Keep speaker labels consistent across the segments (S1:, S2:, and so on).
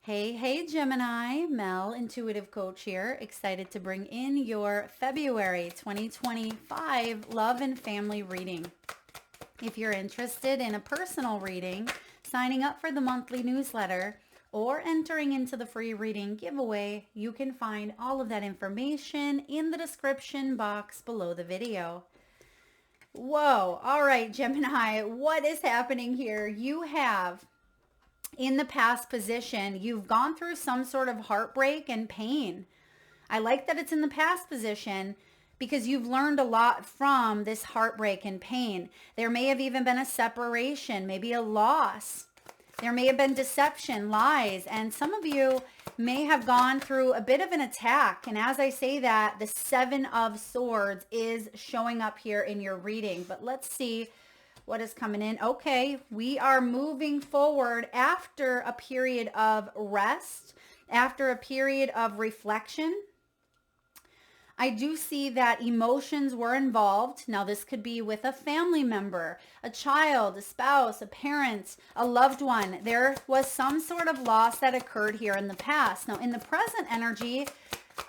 S1: Hey, Gemini, Mel, intuitive coach here. Excited to bring in your February 2025 love and family reading. If you're interested in a personal reading, signing up for the monthly newsletter, or entering into the free reading giveaway, you can find all of that information in the description box below the video. Whoa, all right, Gemini, what is happening here? You have in the past position, you've gone through some sort of heartbreak and pain. I like that it's in the past position because you've learned a lot from this heartbreak and pain. There may have even been a separation, maybe a loss. There may have been deception, lies, and some of you may have gone through a bit of an attack. And as I say that, the Seven of Swords is showing up here in your reading. But let's see what is coming in. Okay, we are moving forward after a period of rest, after a period of reflection. I do see that emotions were involved. Now, this could be with a family member, a child, a spouse, a parent, a loved one. There was some sort of loss that occurred here in the past. Now, in the present energy,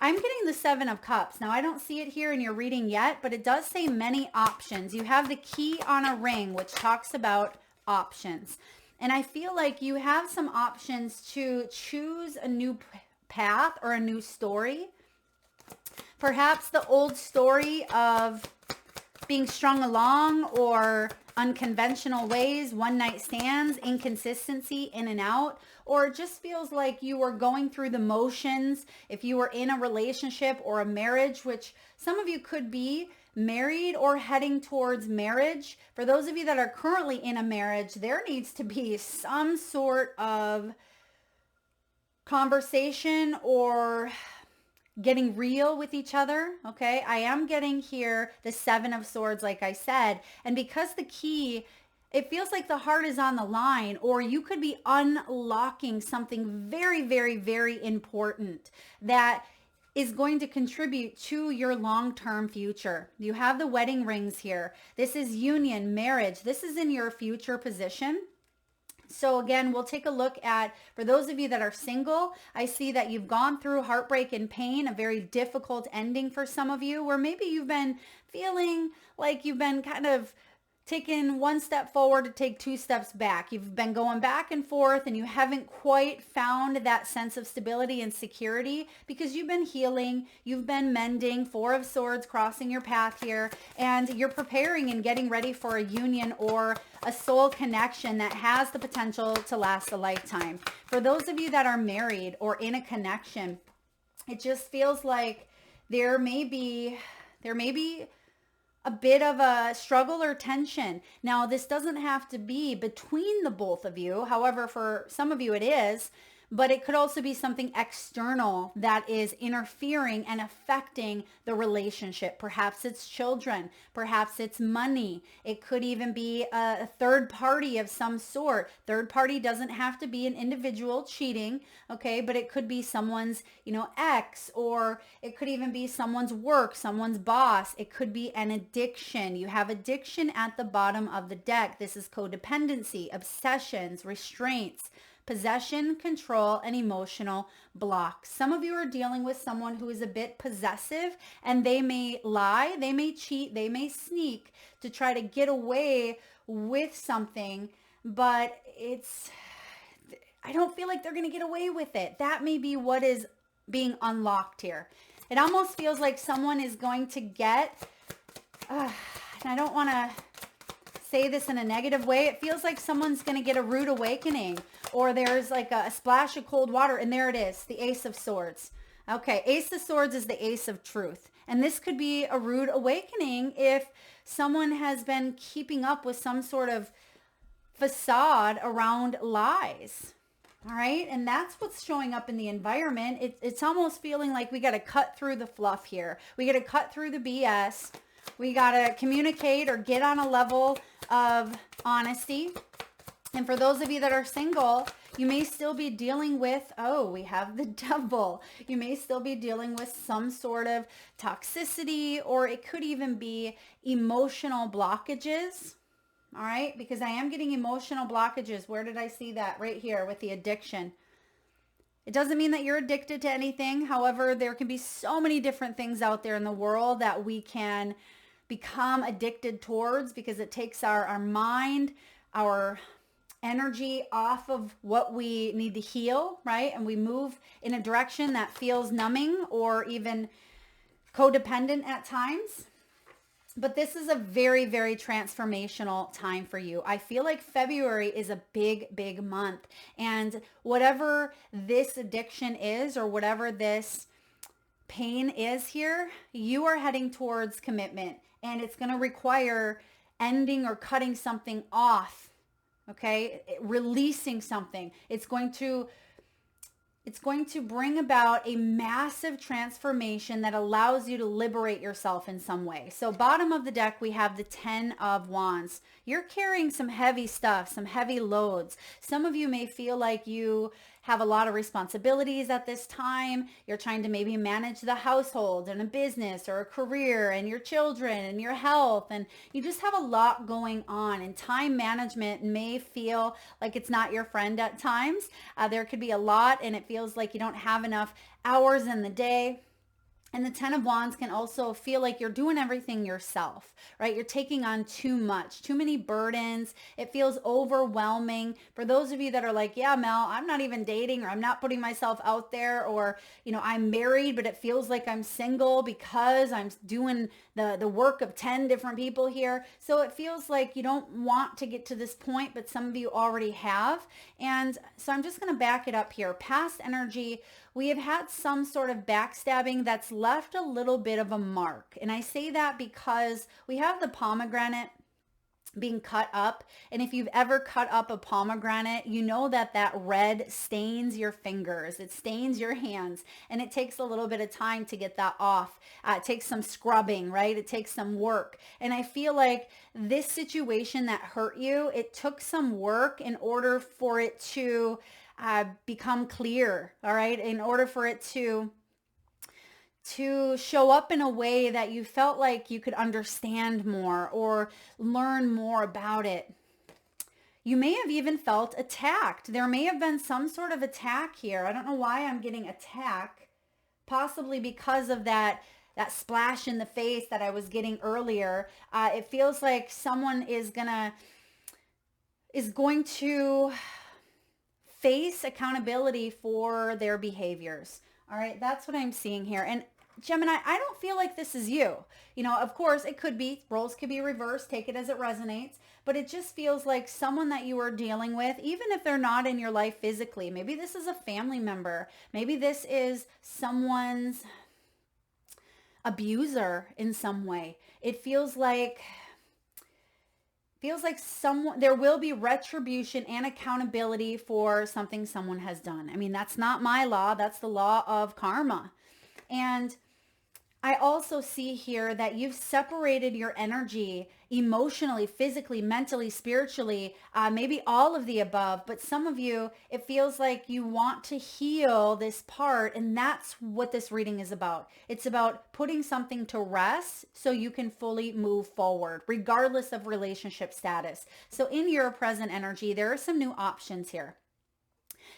S1: I'm getting the Seven of Cups. Now, I don't see it here in your reading yet, but it does say many options. You have the key on a ring, which talks about options. And I feel like you have some options to choose a new path or a new story. Perhaps the old story of being strung along or unconventional ways, one night stands, inconsistency, in and out, or it just feels like you were going through the motions if you were in a relationship or a marriage, which some of you could be married or heading towards marriage. For those of you that are currently in a marriage, there needs to be some sort of conversation or getting real with each other. Okay, I am getting here the Seven of Swords, like I said, and because the key, it feels like the heart is on the line, or you could be unlocking something very, very, very important that is going to contribute to your long-term future. You have the wedding rings here. This is union, marriage. This is in your future position. So again, we'll take a look at, for those of you that are single, I see that you've gone through heartbreak and pain, a very difficult ending for some of you, where maybe you've been feeling like you've been kind of taking one step forward to take two steps back. You've been going back and forth and you haven't quite found that sense of stability and security because you've been healing, you've been mending, Four of Swords crossing your path here, and you're preparing and getting ready for a union or a soul connection that has the potential to last a lifetime. For those of you that are married or in a connection, it just feels like there may be a bit of a struggle or tension. Now, this doesn't have to be between the both of you. However, for some of you it is, but it could also be something external that is interfering and affecting the relationship. Perhaps it's children, perhaps it's money. It could even be a third party of some sort. Third party doesn't have to be an individual cheating, okay? But it could be someone's, ex, or it could even be someone's work, someone's boss. It could be an addiction. You have addiction at the bottom of the deck. This is codependency, obsessions, restraints, possession, control, and emotional blocks. Some of you are dealing with someone who is a bit possessive, and they may lie, they may cheat, they may sneak to try to get away with something, but I don't feel like they're going to get away with it. That may be what is being unlocked here. It almost feels like someone is going to get, and I don't want to say this in a negative way, it feels like someone's going to get a rude awakening, or there's like a splash of cold water, and there it is, the Ace of Swords. Okay, Ace of Swords is the Ace of Truth, and this could be a rude awakening if someone has been keeping up with some sort of facade around lies. All right, and that's what's showing up in the environment. It's almost feeling like we got to cut through the fluff here. We got to cut through the BS. We got to communicate or get on a level of honesty. And for those of you that are single, you may still be dealing with, we have the Devil. You may still be dealing with some sort of toxicity, or it could even be emotional blockages. All right, because I am getting emotional blockages. Where did I see that? Right here with the addiction. It doesn't mean that you're addicted to anything. However, there can be so many different things out there in the world that we can become addicted towards because it takes our mind, our energy off of what we need to heal, right? And we move in a direction that feels numbing or even codependent at times. But this is a very, very transformational time for you. I feel like February is a big, big month. And whatever this addiction is or whatever this pain is here, you are heading towards commitment. And it's going to require ending or cutting something off, okay? Releasing something. It's going to bring about a massive transformation that allows you to liberate yourself in some way. So bottom of the deck, we have the 10 of Wands. You're carrying some heavy stuff, some heavy loads. Some of you may feel like you have a lot of responsibilities at this time. You're trying to maybe manage the household and a business or a career and your children and your health. And you just have a lot going on, and time management may feel like it's not your friend at times. There could be a lot and it feels like you don't have enough hours in the day. And the 10 of Wands can also feel like you're doing everything yourself, right? You're taking on too much, too many burdens. It feels overwhelming. For those of you that are like, yeah, Mel, I'm not even dating, or I'm not putting myself out there, or, I'm married, but it feels like I'm single because I'm doing the work of 10 different people here. So it feels like you don't want to get to this point, but some of you already have. And so I'm just going to back it up here. Past energy, we have had some sort of backstabbing that's left a little bit of a mark. And I say that because we have the pomegranate being cut up. And if you've ever cut up a pomegranate, you know that red stains your fingers. It stains your hands. And it takes a little bit of time to get that off. It takes some scrubbing, right? It takes some work. And I feel like this situation that hurt you, it took some work in order for it to become clear, all right? In order for it to show up in a way that you felt like you could understand more or learn more about it. You may have even felt attacked. There may have been some sort of attack here. I don't know why I'm getting attack, possibly because of that splash in the face that I was getting earlier. It feels like someone is going to face accountability for their behaviors. All right, that's what I'm seeing here. And Gemini, I don't feel like this is you. Of course, it could be, roles could be reversed, take it as it resonates, but it just feels like someone that you are dealing with, even if they're not in your life physically. Maybe this is a family member. Maybe this is someone's abuser in some way. It feels like there will be retribution and accountability for something someone has done. I mean, that's not my law. That's the law of karma. And I also see here that you've separated your energy emotionally, physically, mentally, spiritually, maybe all of the above. But some of you, it feels like you want to heal this part. And that's what this reading is about. It's about putting something to rest so you can fully move forward, regardless of relationship status. So in your present energy, there are some new options here.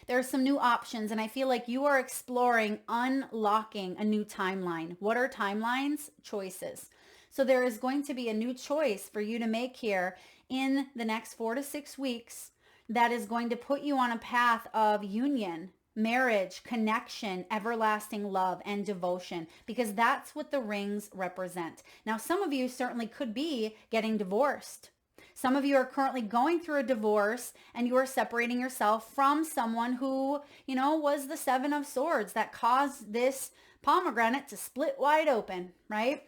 S1: There are some new options, and I feel like you are exploring unlocking a new timeline. What are timelines? Choices. So there is going to be a new choice for you to make here in the next 4 to 6 weeks that is going to put you on a path of union, marriage, connection, everlasting love, and devotion, because that's what the rings represent. Now, some of you certainly could be getting divorced. Some of you are currently going through a divorce and you are separating yourself from someone who, was the 7 of Swords that caused this pomegranate to split wide open, right?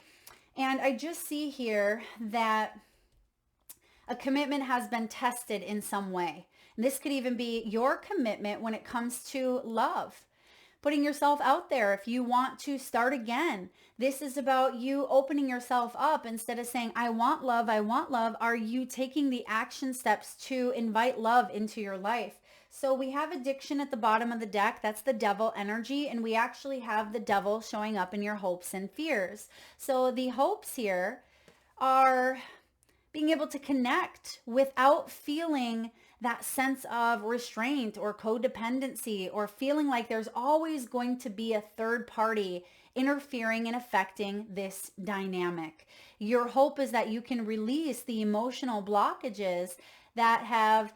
S1: And I just see here that a commitment has been tested in some way. And this could even be your commitment when it comes to love. Putting yourself out there if you want to start again. This is about you opening yourself up instead of saying, I want love, I want love. Are you taking the action steps to invite love into your life? So we have addiction at the bottom of the deck. That's the devil energy. And we actually have the devil showing up in your hopes and fears. So the hopes here are being able to connect without feeling that sense of restraint or codependency, or feeling like there's always going to be a third party interfering and affecting this dynamic. Your hope is that you can release the emotional blockages that have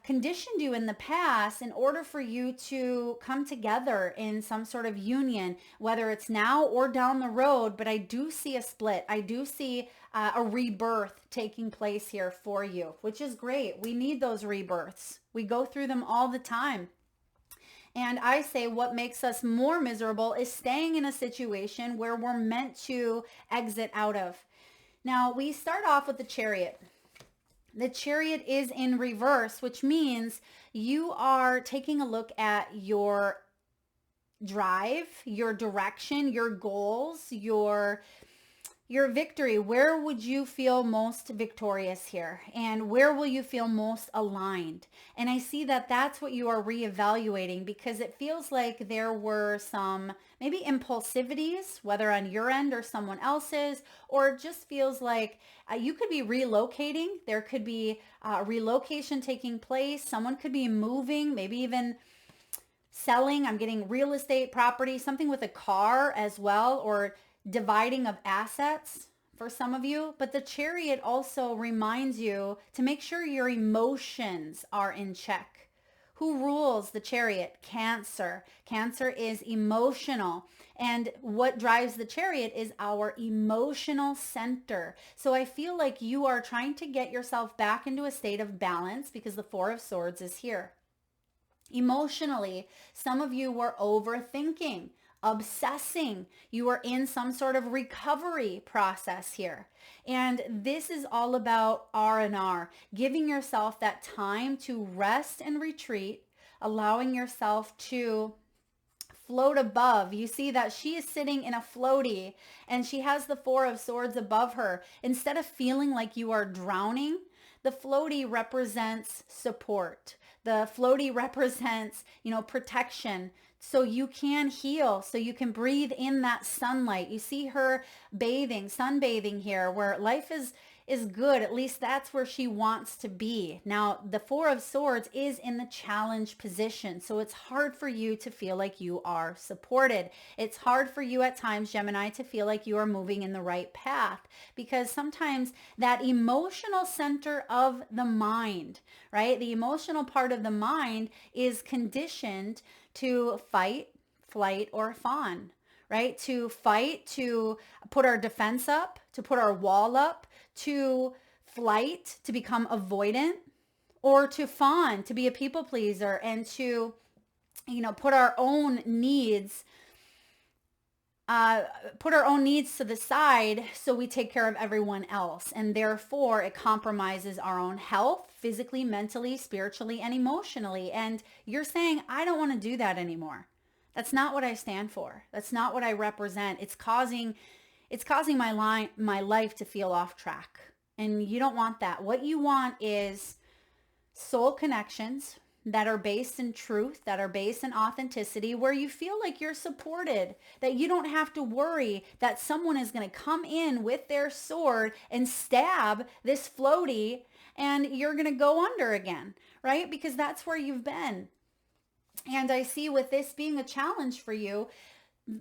S1: conditioned you in the past in order for you to come together in some sort of union, whether it's now or down the road. But I do see a split. I do see a rebirth taking place here for you, which is great. We need those rebirths. We go through them all the time. And I say what makes us more miserable is staying in a situation where we're meant to exit out of. Now, we start off with the Chariot. The Chariot is in reverse, which means you are taking a look at your drive, your direction, your goals, your victory. Where would you feel most victorious here? And where will you feel most aligned? And I see that that's what you are reevaluating, because it feels like there were some maybe impulsivities, whether on your end or someone else's, or it just feels like you could be relocating. There could be relocation taking place. Someone could be moving, maybe even selling. I'm getting real estate property, something with a car as well, or dividing of assets for some of you. But the Chariot also reminds you to make sure your emotions are in check. Who rules the Chariot? Cancer. Cancer is emotional. And what drives the Chariot is our emotional center. So I feel like you are trying to get yourself back into a state of balance, because the Four of Swords is here. Emotionally, some of you were overthinking, obsessing. You are in some sort of recovery process here. And this is all about R&R, giving yourself that time to rest and retreat, allowing yourself to float above. You see that she is sitting in a floaty and she has the Four of Swords above her. Instead of feeling like you are drowning, the floaty represents support. The floaty represents, protection, so you can heal, so you can breathe in that sunlight. You see her sunbathing here, where life is good. At least that's where she wants to be. Now, the Four of Swords is in the challenge position, so it's hard for you to feel like you are supported. It's hard for you at times, Gemini, to feel like you are moving in the right path, because sometimes that emotional center of the mind, right? The emotional part of the mind is conditioned to fight, flight, or fawn, right? To fight, to put our defense up, to put our wall up, to flight, to become avoidant, or to fawn, to be a people pleaser, and to, put our own needs to the side, so we take care of everyone else. And therefore it compromises our own health, physically, mentally, spiritually, and emotionally. And you're saying, I don't want to do that anymore. That's not what I stand for. That's not what I represent. It's causing my life to feel off track. And you don't want that. What you want is soul connections that are based in truth, that are based in authenticity, where you feel like you're supported, that you don't have to worry that someone is going to come in with their sword and stab this floaty and you're going to go under again, right? Because that's where you've been. And I see with this being a challenge for you,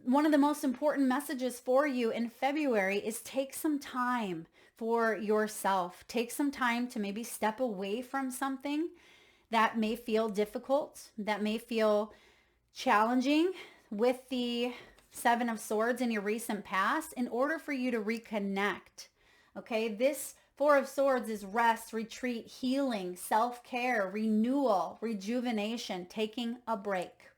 S1: one of the most important messages for you in February is take some time for yourself. Take some time to maybe step away from something that may feel difficult, that may feel challenging with the Seven of Swords in your recent past, in order for you to reconnect. Okay, this Four of Swords is rest, retreat, healing, self-care, renewal, rejuvenation, taking a break.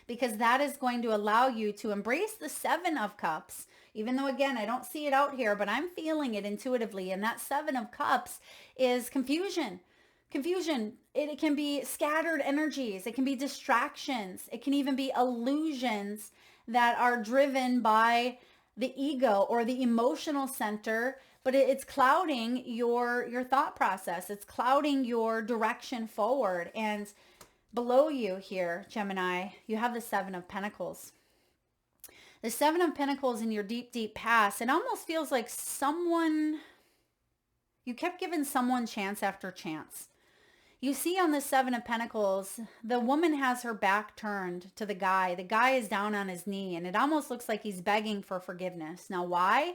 S1: Because that is going to allow you to embrace the Seven of Cups, even though, again, I don't see it out here, but I'm feeling it intuitively. And that Seven of Cups is confusion. It can be scattered energies. It can be distractions. It can even be illusions that are driven by the ego or the emotional center, but it's clouding your thought process. It's clouding your direction forward. And below you here, Gemini, you have the Seven of Pentacles. The Seven of Pentacles in your deep, deep past, it almost feels like you kept giving someone chance after chance. You see on the Seven of Pentacles, the woman has her back turned to the guy. The guy is down on his knee, and it almost looks like he's begging for forgiveness. Now, why?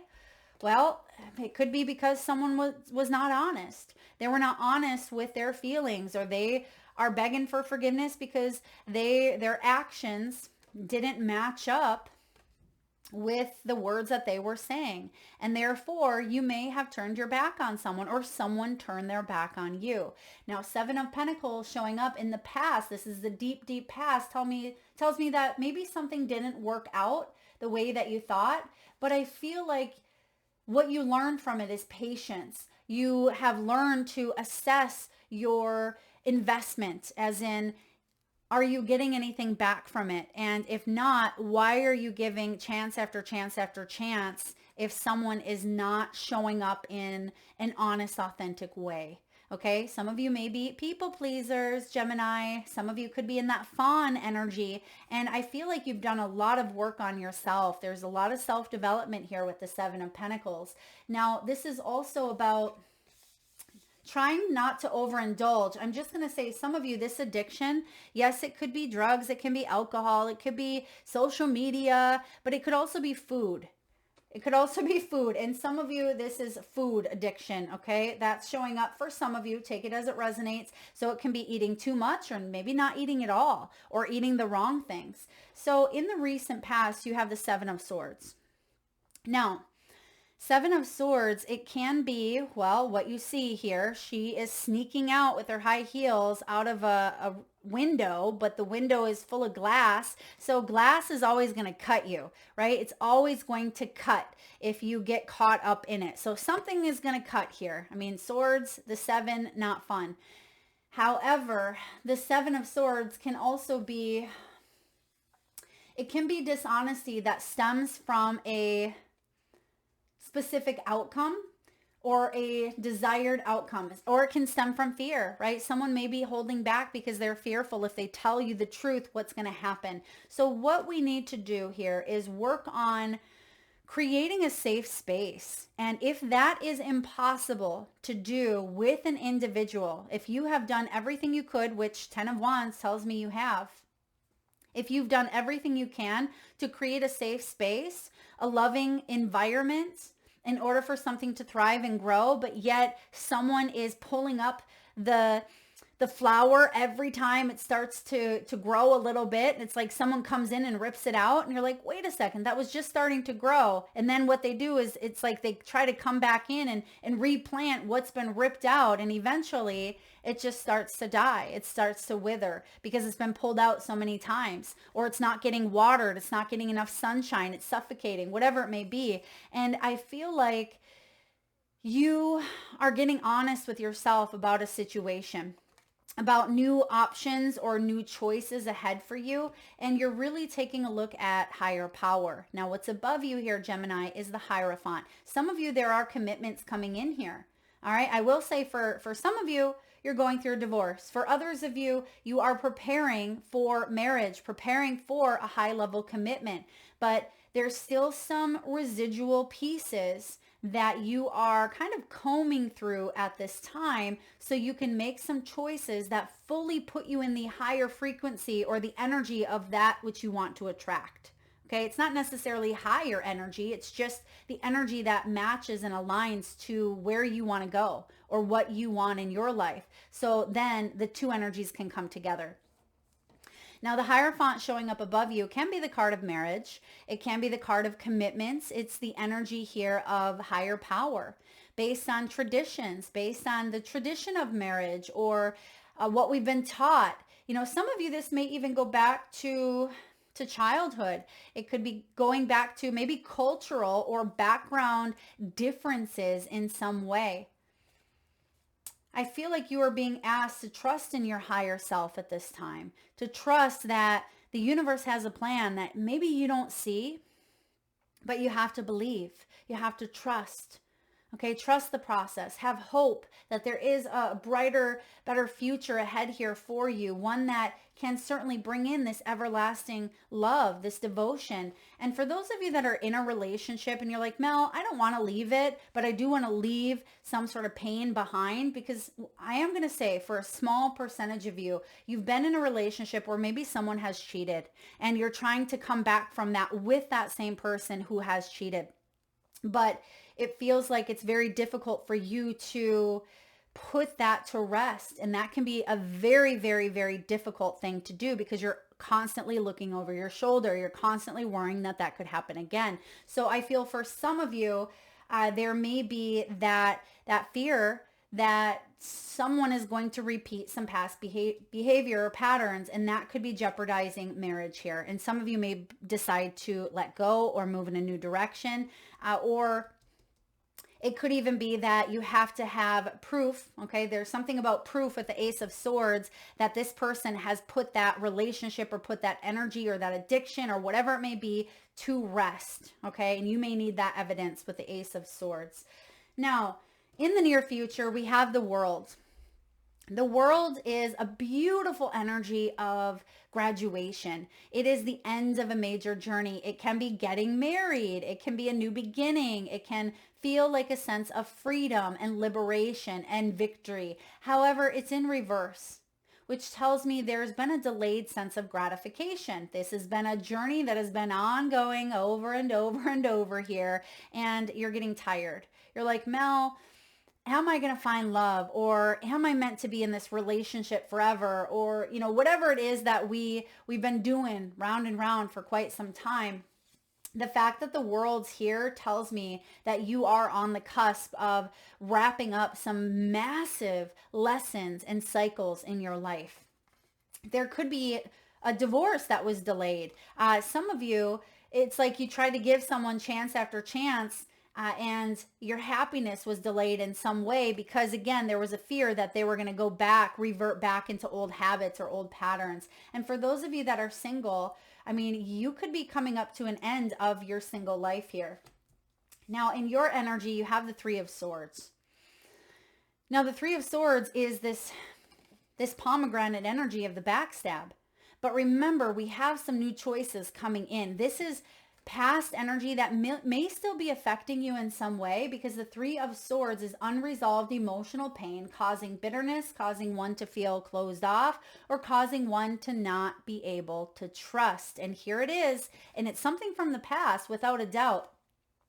S1: Well, it could be because someone was not honest. They were not honest with their feelings, or they are begging for forgiveness because their actions didn't match up with the words that they were saying. And therefore, you may have turned your back on someone, or someone turned their back on you. Now, Seven of Pentacles showing up in the past. This is the deep, deep past. Tells me that maybe something didn't work out the way that you thought, but I feel like what you learned from it is patience. You have learned to assess your investment, as in, are you getting anything back from it? And if not, why are you giving chance after chance after chance if someone is not showing up in an honest, authentic way? Okay, some of you may be people pleasers, Gemini. Some of you could be in that fawn energy. And I feel like you've done a lot of work on yourself. There's a lot of self-development here with the Seven of Pentacles. Now, this is also about trying not to overindulge. I'm just going to say, some of you, this addiction, yes, it could be drugs, it can be alcohol, it could be social media, but it could also be food. It could also be food. And some of you, this is food addiction, okay? That's showing up for some of you. Take it as it resonates. So it can be eating too much, or maybe not eating at all, or eating the wrong things. So in the recent past, you have the Seven of Swords. Now, Seven of Swords, it can be, well, what you see here. She is sneaking out with her high heels out of a window, but the window is full of glass. So glass is always going to cut you, right? It's always going to cut if you get caught up in it. So something is going to cut here. I mean, swords, the seven, not fun. However, the Seven of Swords can also be, it can be dishonesty that stems from a specific outcome or a desired outcome, or it can stem from fear, right? Someone may be holding back because they're fearful if they tell you the truth, what's going to happen. So what we need to do here is work on creating a safe space. And if that is impossible to do with an individual, if you have done everything you could, which 10 of Wands tells me you have, if you've done everything you can to create a safe space, a loving environment, in order for something to thrive and grow, but yet someone is pulling up the flower every time it starts to grow a little bit. And it's like someone comes in and rips it out, and you're like, wait a second, that was just starting to grow. And then what they do is, it's like they try to come back in and replant what's been ripped out. And eventually it just starts to die. It starts to wither because it's been pulled out so many times, or it's not getting watered. It's not getting enough sunshine. It's suffocating, whatever it may be. And I feel like you are getting honest with yourself about a situation, about new options or new choices ahead for you. And you're really taking a look at higher power. Now, what's above you here, Gemini, is the Hierophant. Some of you, there are commitments coming in here. All right. I will say for some of you, you're going through a divorce. For others of you, you are preparing for marriage, preparing for a high level commitment, but there's still some residual pieces that you are kind of combing through at this time, so you can make some choices that fully put you in the higher frequency or the energy of that which you want to attract. Okay, it's not necessarily higher energy, it's just the energy that matches and aligns to where you want to go or what you want in your life. So then the two energies can come together. Now, the Hierophant showing up above you can be the card of marriage. It can be the card of commitments. It's the energy here of higher power based on traditions, based on the tradition of marriage, or what we've been taught. You know, some of you, this may even go back to childhood. It could be going back to maybe cultural or background differences in some way. I feel like you are being asked to trust in your higher self at this time, to trust that the universe has a plan that maybe you don't see, but you have to believe, you have to trust. Okay, trust the process. Have hope that there is a brighter, better future ahead here for you, one that can certainly bring in this everlasting love, this devotion. And for those of you that are in a relationship and you're like, Mel, I don't want to leave it, but I do want to leave some sort of pain behind, because I am going to say for a small percentage of you, you've been in a relationship where maybe someone has cheated and you're trying to come back from that with that same person who has cheated. But it feels like it's very difficult for you to put that to rest. And that can be a very, very, very difficult thing to do because you're constantly looking over your shoulder. You're constantly worrying that that could happen again. So I feel for some of you, there may be that fear that someone is going to repeat some past behavior or patterns, and that could be jeopardizing marriage here. And some of you may decide to let go or move in a new direction, or it could even be that you have to have proof. Okay, there's something about proof with the Ace of Swords that this person has put that relationship or put that energy or that addiction or whatever it may be to rest. Okay, and you may need that evidence with the Ace of Swords. Now, in the near future, we have the World. The World is a beautiful energy of graduation. It is the end of a major journey. It can be getting married. It can be a new beginning. It can feel like a sense of freedom and liberation and victory. However, it's in reverse, which tells me there's been a delayed sense of gratification. This has been a journey that has been ongoing over and over and over here, and you're getting tired. You're like, Mel, how am I going to find love? Or how am I meant to be in this relationship forever? Or, whatever it is that we've been doing round and round for quite some time. The fact that the World's here tells me that you are on the cusp of wrapping up some massive lessons and cycles in your life. There could be a divorce that was delayed. Some of you, it's like you try to give someone chance after chance, and your happiness was delayed in some way because, again, there was a fear that they were going to go back, revert back into old habits or old patterns. And for those of you that are single, I mean, you could be coming up to an end of your single life here. Now, in your energy, you have the Three of Swords. Now, the Three of Swords is this pomegranate energy of the backstab. But remember, we have some new choices coming in. This is past energy that may still be affecting you in some way, because the Three of Swords is unresolved emotional pain, causing bitterness, causing one to feel closed off, or causing one to not be able to trust. And here it is, and it's something from the past without a doubt.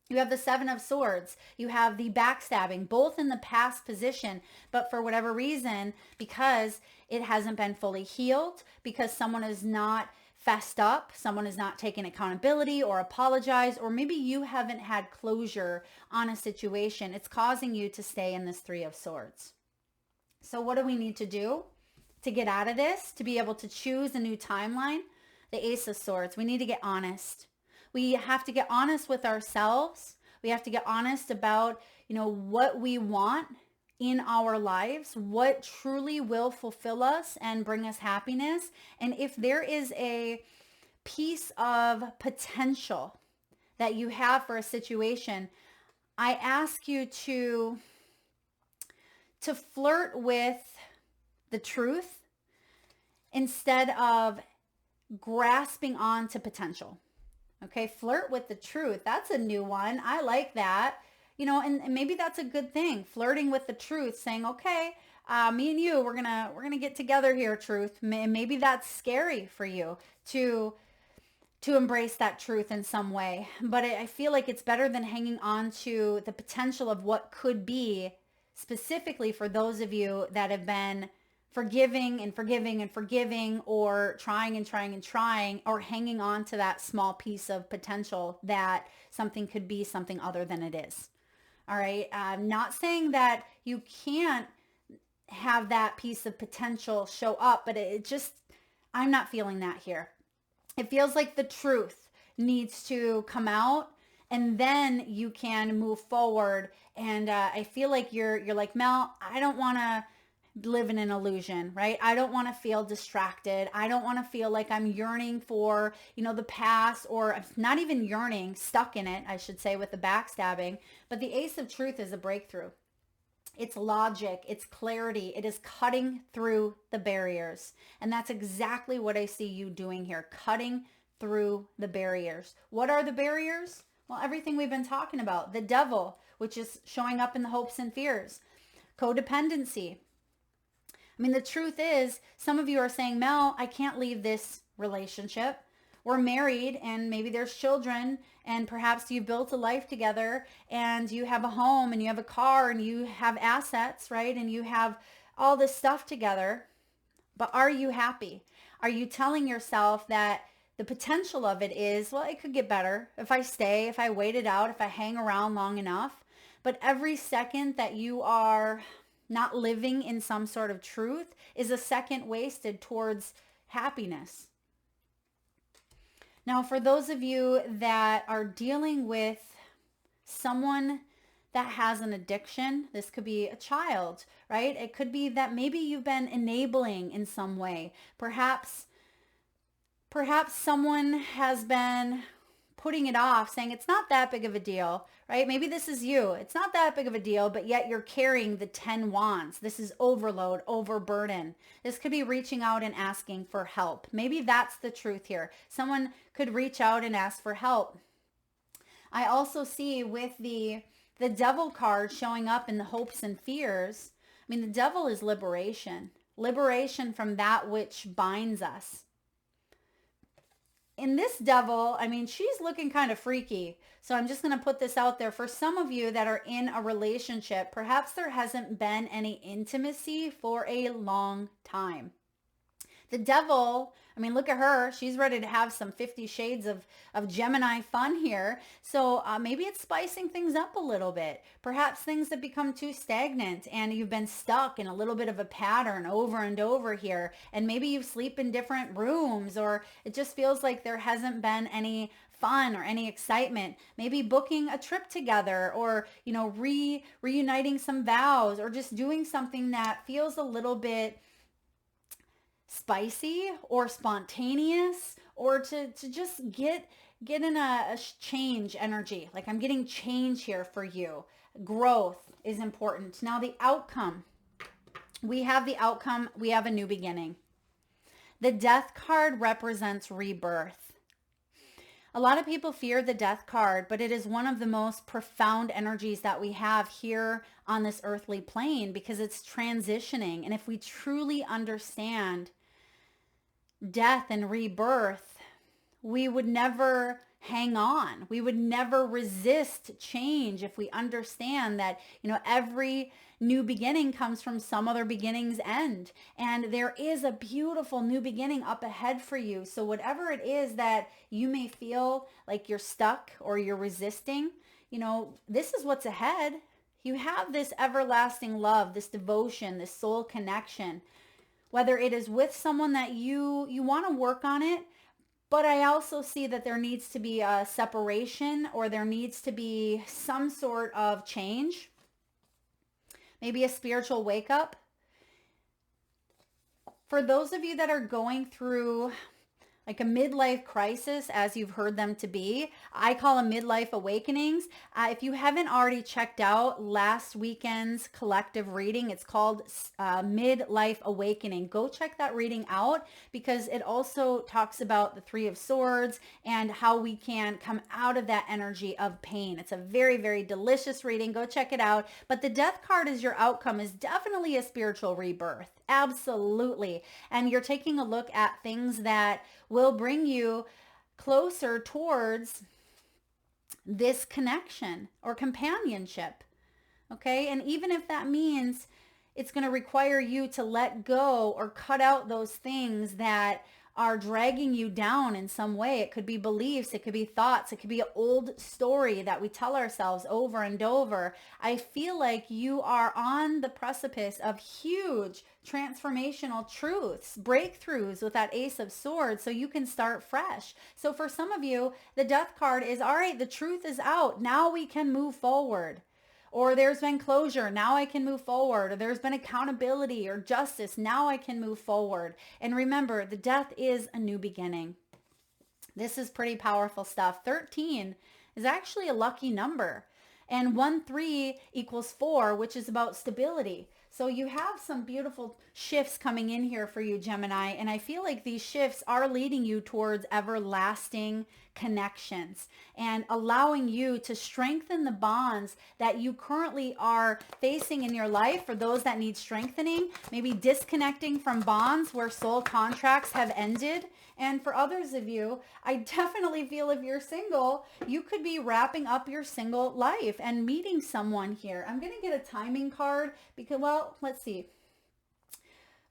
S1: You have the Seven of Swords. You have the backstabbing, both in the past position, but for whatever reason, because it hasn't been fully healed, because someone is not fessed up, someone is not taking accountability or apologized, or maybe you haven't had closure on a situation, it's causing you to stay in this Three of Swords. So what do we need to do to get out of this, to be able to choose a new timeline? The Ace of Swords. We need to get honest. We have to get honest with ourselves. We have to get honest about, what we want in our lives, what truly will fulfill us and bring us happiness. And if there is a piece of potential that you have for a situation, I ask you to flirt with the truth instead of grasping on to potential. Okay, flirt with the truth. That's a new one. I like that. And maybe that's a good thing. Flirting with the truth, saying, okay, me and you, we're gonna get together here, truth. Maybe that's scary for you to embrace that truth in some way. But I feel like it's better than hanging on to the potential of what could be, specifically for those of you that have been forgiving and forgiving and forgiving, or trying and trying and trying, or hanging on to that small piece of potential that something could be something other than it is. All right. I'm not saying that you can't have that piece of potential show up, but I'm not feeling that here. It feels like the truth needs to come out, and then you can move forward. And I feel like you're like, Mel, I don't want to live in an illusion, right? I don't want to feel distracted. I don't want to feel like I'm yearning for, the past, or not even yearning, stuck in it, I should say, with the backstabbing. But the Ace of Truth is a breakthrough. It's logic, it's clarity, it is cutting through the barriers. And that's exactly what I see you doing here, cutting through the barriers. What are the barriers? Well, everything we've been talking about. The devil, which is showing up in the hopes and fears. Codependency. I mean, the truth is, some of you are saying, Mel, I can't leave this relationship. We're married and maybe there's children and perhaps you built a life together and you have a home and you have a car and you have assets, right? And you have all this stuff together. But are you happy? Are you telling yourself that the potential of it is, well, it could get better if I stay, if I wait it out, if I hang around long enough. But every second that you are not living in some sort of truth is a second wasted towards happiness. Now, for those of you that are dealing with someone that has an addiction, this could be a child, right? It could be that maybe you've been enabling in some way. Perhaps someone has been putting it off, saying it's not that big of a deal, right? Maybe this is you. It's not that big of a deal, but yet you're carrying the 10 wands. This is overload, overburden. This could be reaching out and asking for help. Maybe that's the truth here. Someone could reach out and ask for help. I also see with the devil card showing up in the hopes and fears. I mean, the devil is liberation. Liberation from that which binds us. In this devil, I mean, she's looking kind of freaky. So I'm just going to put this out there. For some of you that are in a relationship, perhaps there hasn't been any intimacy for a long time. The devil, I mean, look at her. She's ready to have some 50 shades of Gemini fun here. So maybe it's spicing things up a little bit. Perhaps things have become too stagnant and you've been stuck in a little bit of a pattern over and over here. And maybe you sleep in different rooms, or it just feels like there hasn't been any fun or any excitement. Maybe booking a trip together, or, reuniting some vows, or just doing something that feels a little bit spicy or spontaneous, or to just get in a change energy. Like, I'm getting change here for you. Growth is important. Now the outcome. We have the outcome. We have a new beginning. The death card represents rebirth. A lot of people fear the death card, but it is one of the most profound energies that we have here on this earthly plane, because it's transitioning. And if we truly understand death and rebirth, we would never hang on. We would never resist change if we understand that, every new beginning comes from some other beginning's end. And there is a beautiful new beginning up ahead for you. So whatever it is that you may feel like you're stuck or you're resisting, this is what's ahead. You have this everlasting love, this devotion, this soul connection. Whether it is with someone that you want to work on it, but I also see that there needs to be a separation, or there needs to be some sort of change. Maybe a spiritual wake up. For those of you that are going through like a midlife crisis, as you've heard them to be, I call them midlife awakenings. If you haven't already checked out last weekend's collective reading, it's called Midlife Awakening. Go check that reading out, because it also talks about the Three of Swords and how we can come out of that energy of pain. It's a very, very delicious reading. Go check it out. But the death card as your outcome is definitely a spiritual rebirth. Absolutely. And you're taking a look at things that will bring you closer towards this connection or companionship. Okay. And even if that means it's going to require you to let go or cut out those things that are dragging you down in some way. It could be beliefs, it could be thoughts, it could be an old story that we tell ourselves over and over. I feel like you are on the precipice of huge transformational truths, breakthroughs with that Ace of Swords, so you can start fresh. So for some of you, the death card is, all right, the truth is out. Now we can move forward. Or there's been closure, now I can move forward. Or there's been accountability or justice, now I can move forward. And remember, the death is a new beginning. This is pretty powerful stuff. 13 is actually a lucky number. And 1-3 equals 4, which is about stability. So you have some beautiful shifts coming in here for you, Gemini. And I feel like these shifts are leading you towards everlasting connections and allowing you to strengthen the bonds that you currently are facing in your life. For those that need strengthening, maybe disconnecting from bonds where soul contracts have ended. And for others of you, I definitely feel if you're single, you could be wrapping up your single life and meeting someone here. I'm going to get a timing card because, well, let's see.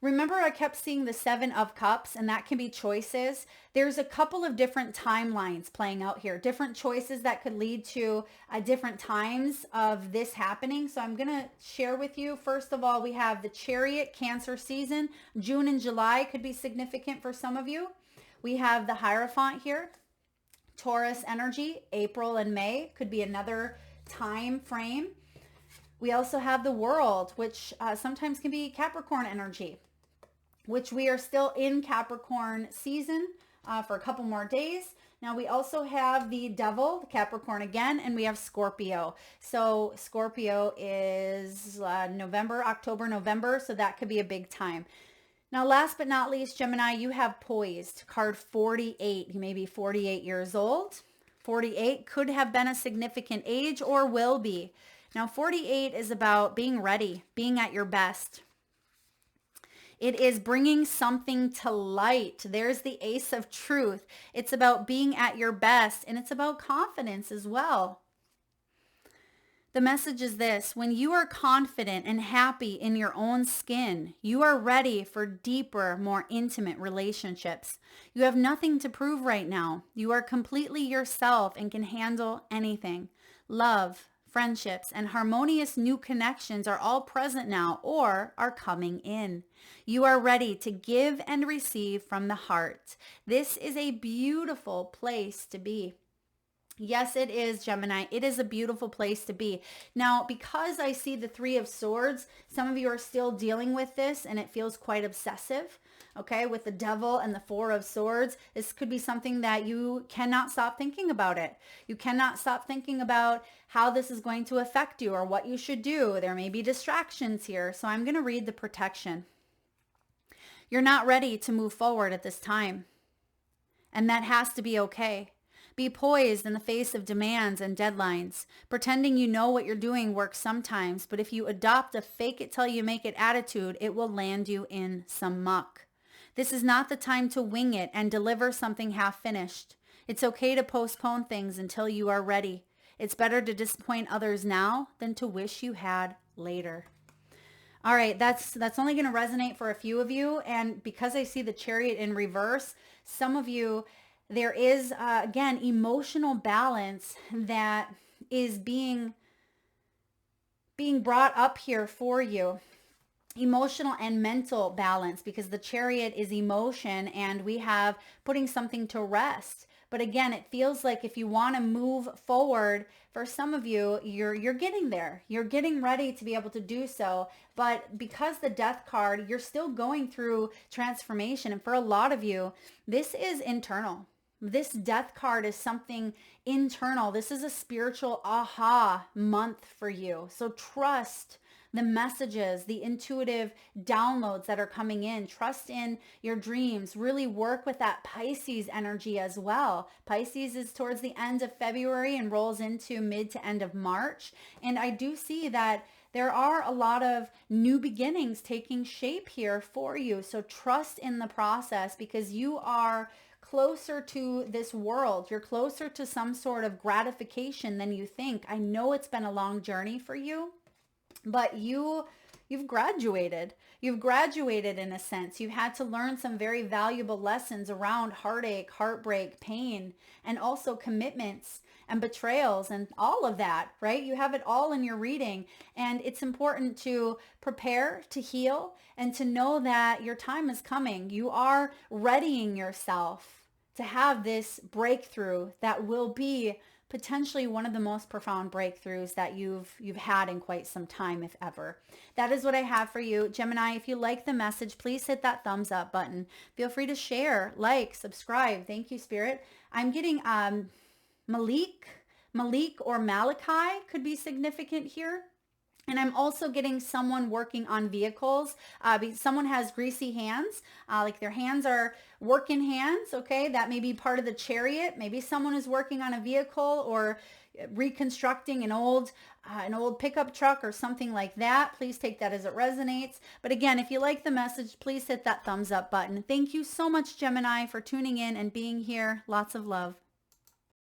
S1: Remember, I kept seeing the 7 of Cups, and that can be choices. There's a couple of different timelines playing out here, different choices that could lead to different times of this happening. So I'm going to share with you. First of all, we have the Chariot, Cancer season. June and July could be significant for some of you. We have the Hierophant here. Taurus energy, April and May could be another time frame. We also have the World, which sometimes can be Capricorn energy, which we are still in Capricorn season for a couple more days. Now we also have the Devil, the Capricorn again, and we have Scorpio. So Scorpio is October, November, so that could be a big time. Now, last but not least, Gemini, you have Poised, card 48. You may be 48 years old. 48 could have been a significant age or will be. Now, 48 is about being ready, being at your best. It is bringing something to light. There's the Ace of Truth. It's about being at your best, and it's about confidence as well. The message is this: when you are confident and happy in your own skin, you are ready for deeper, more intimate relationships. You have nothing to prove right now. You are completely yourself and can handle anything. Love, friendships, and harmonious new connections are all present now or are coming in. You are ready to give and receive from the heart. This is a beautiful place to be. Yes, it is, Gemini. It is a beautiful place to be. Now, because I see the 3 of Swords, some of you are still dealing with this and it feels quite obsessive. Okay, with the Devil and the 4 of Swords, this could be something that you cannot stop thinking about it. You cannot stop thinking about how this is going to affect you or what you should do. There may be distractions here. So I'm going to read the protection. You're not ready to move forward at this time. And that has to be okay. Be poised in the face of demands and deadlines. Pretending you know what you're doing works sometimes, but if you adopt a fake it till you make it attitude, it will land you in some muck. This is not the time to wing it and deliver something half finished. It's okay to postpone things until you are ready. It's better to disappoint others now than to wish you had later. All right, that's only going to resonate for a few of you, and because I see the Chariot in reverse, some of you, there is, again, emotional balance that is being brought up here for you. Emotional and mental balance, because the Chariot is emotion and we have putting something to rest. But again, it feels like if you want to move forward, for some of you, you're getting there. You're getting ready to be able to do so. But because the Death card, you're still going through transformation. And for a lot of you, this is internal. This Death card is something internal. This is a spiritual aha month for you. So trust the messages, the intuitive downloads that are coming in. Trust in your dreams. Really work with that Pisces energy as well. Pisces is towards the end of February and rolls into mid to end of March. And I do see that there are a lot of new beginnings taking shape here for you. So trust in the process, because you are closer to this world. You're closer to some sort of gratification than you think. I know it's been a long journey for you, but you've graduated. You've graduated in a sense. You've had to learn some very valuable lessons around heartache, heartbreak, pain, and also commitments and betrayals and all of that, right? You have it all in your reading, and it's important to prepare to heal and to know that your time is coming. You are readying yourself to have this breakthrough that will be potentially one of the most profound breakthroughs that you've had in quite some time, if ever. That is what I have for you. Gemini, if you like the message, please hit that thumbs up button. Feel free to share, like, subscribe. Thank you, Spirit. I'm getting Malik or Malachi could be significant here. And I'm also getting someone working on vehicles. Someone has greasy hands, like their hands are working hands, okay? That may be part of the chariot. Maybe someone is working on a vehicle or reconstructing an old pickup truck or something like that. Please take that as it resonates. But again, if you like the message, please hit that thumbs up button. Thank you so much, Gemini, for tuning in and being here. Lots of love.